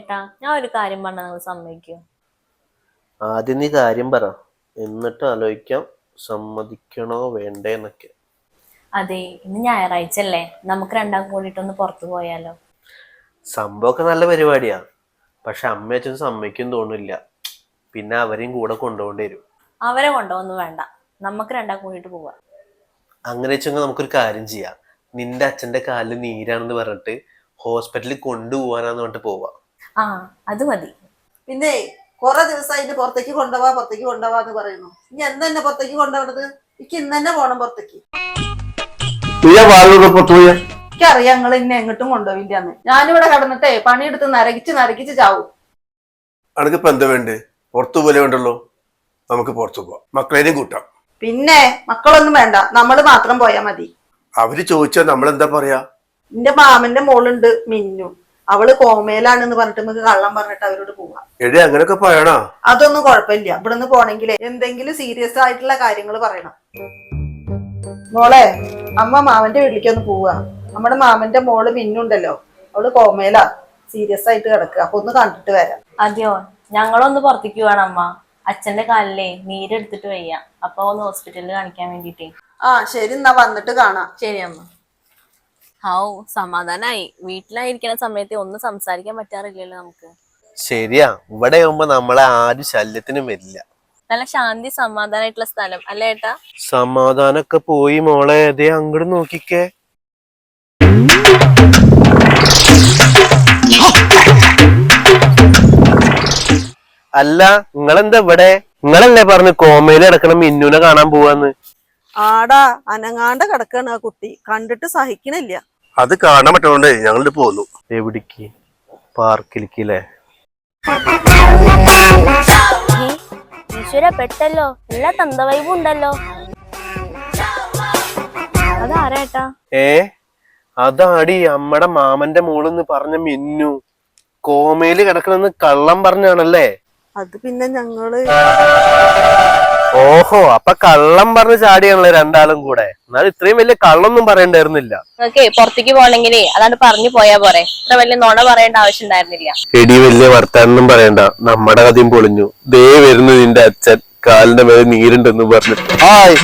ഏട്ടാ ഞാൻ ഒരു കാര്യം പറഞ്ഞാൽ നിങ്ങൾ സമ്മതിക്കോ? ആദ്യം നീ കാര്യം പറ, എന്നിട്ട് ആലോചിക്കാം സമ്മതിക്കണോ വേണ്ടേന്നൊക്കെ. അതെ, ഇന്ന് ഞായറാഴ്ച അല്ലേ, നമുക്ക് രണ്ടാൾക്കും കൂടിയിട്ടൊന്ന് പുറത്തു പോയാലോ? സംഭവമൊക്കെ നല്ല പരിപാടിയാ, പക്ഷെ അമ്മ അച്ഛൻ സമ്മതിക്കും തോന്നില്ല. പിന്നെ അവരെയും കൂടെ കൊണ്ടുപോകേണ്ടി വരും. അവരെ കൊണ്ടുപോകൊന്നും വേണ്ട, നമുക്ക് രണ്ടാൾക്കും കൂടിയിട്ട് പോവാം. അങ്ങനെ വെച്ചെങ്കിൽ നമുക്കൊരു കാര്യം ചെയ്യാം. നിന്റെ അച്ഛന്റെ കാലിൽ നീരാണെന്ന് പറഞ്ഞിട്ട് ഹോസ്പിറ്റലിൽ കൊണ്ടുപോകാനാന്ന് പറഞ്ഞിട്ട് പോവാം. ആ, അത് മതി. പിന്നെ കുറെ ദിവസമായിട്ട് പുറത്തേക്ക് കൊണ്ടുപോവാന്ന് പറയുന്നു. ഇനി എന്തെന്നെ പുറത്തേക്ക് കൊണ്ടുപോകണത്? എനിക്ക് ഇന്ന് തന്നെ പോണം പുറത്തേക്ക്. എനിക്കറിയാം നിങ്ങൾ ഇന്നെ എങ്ങോട്ടും കൊണ്ടുപോയില്ലാന്ന്. ഞാനിവിടെ കിടന്നിട്ടേ പണിയെടുത്ത് നരകിച്ച് ചാവും. അനക്കിപ്പോ എന്താ വേണ്ടേ? പുറത്തു പോലെ വേണ്ടല്ലോ, നമുക്ക് പുറത്തു പോവാം, മക്കളേനും കൂട്ടാം. പിന്നെ മക്കളൊന്നും വേണ്ട, നമ്മള് മാത്രം പോയാ മതി. അവര് ചോദിച്ചാ നമ്മളെന്താ പറയാ? എന്റെ മാമന്റെ മോളുണ്ട് മിന്നു, അവള് കോമയിലാണെന്ന് പറഞ്ഞിട്ട് നമുക്ക് കള്ളം പറഞ്ഞിട്ട് അവരോട് പോവാം. എടേ അങ്ങനൊക്കെ പറയണോ? അതൊന്നും കുഴപ്പമില്ല. ഇവിടുന്ന് പോണെങ്കിലേ എന്തെങ്കിലും സീരിയസ് ആയിട്ടുള്ള കാര്യങ്ങൾ പറയണം. മോളെ, അമ്മ മാമന്റെ വീട്ടിലേക്കൊന്ന് പോവാ. നമ്മുടെ മാമന്റെ മോള് മിന്നുണ്ടല്ലോ, അവള് കോമയിലാ, സീരിയസ് ആയിട്ട് കിടക്കുക. അപ്പൊ ഒന്ന് കണ്ടിട്ട് വരാം. അതെയോ? ഞങ്ങളൊന്ന് പുറത്തേക്ക് പോവാണ് അമ്മ. അച്ഛന്റെ കാലിലേ നീരെടുത്തിട്ട് വയ്യ, അപ്പൊ ഒന്ന് ഹോസ്പിറ്റലിൽ കാണിക്കാൻ വേണ്ടിട്ടേ. ആ ശരി, എന്നാ വന്നിട്ട് കാണാം. ശരി അമ്മ. ഹൗ സമാധാനായി. വീട്ടിലായിരിക്കുന്ന സമയത്ത് ഒന്നും സംസാരിക്കാൻ പറ്റാറില്ലല്ലോ നമുക്ക്. ശരിയാ, ഇവിടെ ആവുമ്പോ നമ്മളെ ആരും ശല്യത്തിനും വരില്ല. നല്ല ശാന്തി സമാധാനായിട്ടുള്ള സ്ഥലം അല്ലേ ഏട്ടാ? സമാധാനൊക്കെ പോയി മോളെ, അതേ അങ്ങോട്ട് നോക്കിക്കേ. അല്ല, നിങ്ങളെന്താ ഇവിടെ? നിങ്ങളല്ലേ പറഞ്ഞു കോമയിൽ കിടക്കണം മിന്നുനെ കാണാൻ പോവാന്ന്? ആടാ, അനങ്ങാണ്ട് കിടക്കാണ് ആ കുട്ടി, കണ്ടിട്ട് സഹിക്കണില്ല. അത് കാണാൻ പറ്റുന്നോണ്ടേ ഞങ്ങളിത് പോന്നു. എവിടേക്ക്? പാർക്കിലേക്കല്ലേ? ഈശ്വര പെട്ടല്ലോ, എല്ലാ തന്തവൈബും ഉണ്ടല്ലോ. അതാരേട്ടാ? അതാടി അമ്മടെ മാമന്റെ മോളെന്ന് പറഞ്ഞ മിന്നു. കോമയില് കിടക്കണെന്ന് കള്ളം പറഞ്ഞാണല്ലേ? അത് പിന്നെ ഞങ്ങള് ഓഹോ, അപ്പൊ കള്ളം പറഞ്ഞ് ചാടിയാണല്ലേ രണ്ടാളും കൂടെ? എന്നാൽ ഇത്രയും വലിയ കള്ളൊന്നും പറയണ്ടായിരുന്നില്ല. ഓക്കെ, പുറത്തേക്ക് പോണെങ്കിലേ അതാണ്ട് പറഞ്ഞു പോയാ പോരെ, ഇത്ര വലിയ നുണ പറയേണ്ട ആവശ്യം ഉണ്ടായിരുന്നില്ല. എടി വലിയ വർത്താനൊന്നും പറയണ്ട, നമ്മുടെ കഥയും പൊളിഞ്ഞു. ദേ വരുന്നു നിന്റെ അച്ഛൻ, കാലിന്റെ മേലെ നീരുണ്ടെന്ന് പറഞ്ഞിട്ട്. ഹായ്.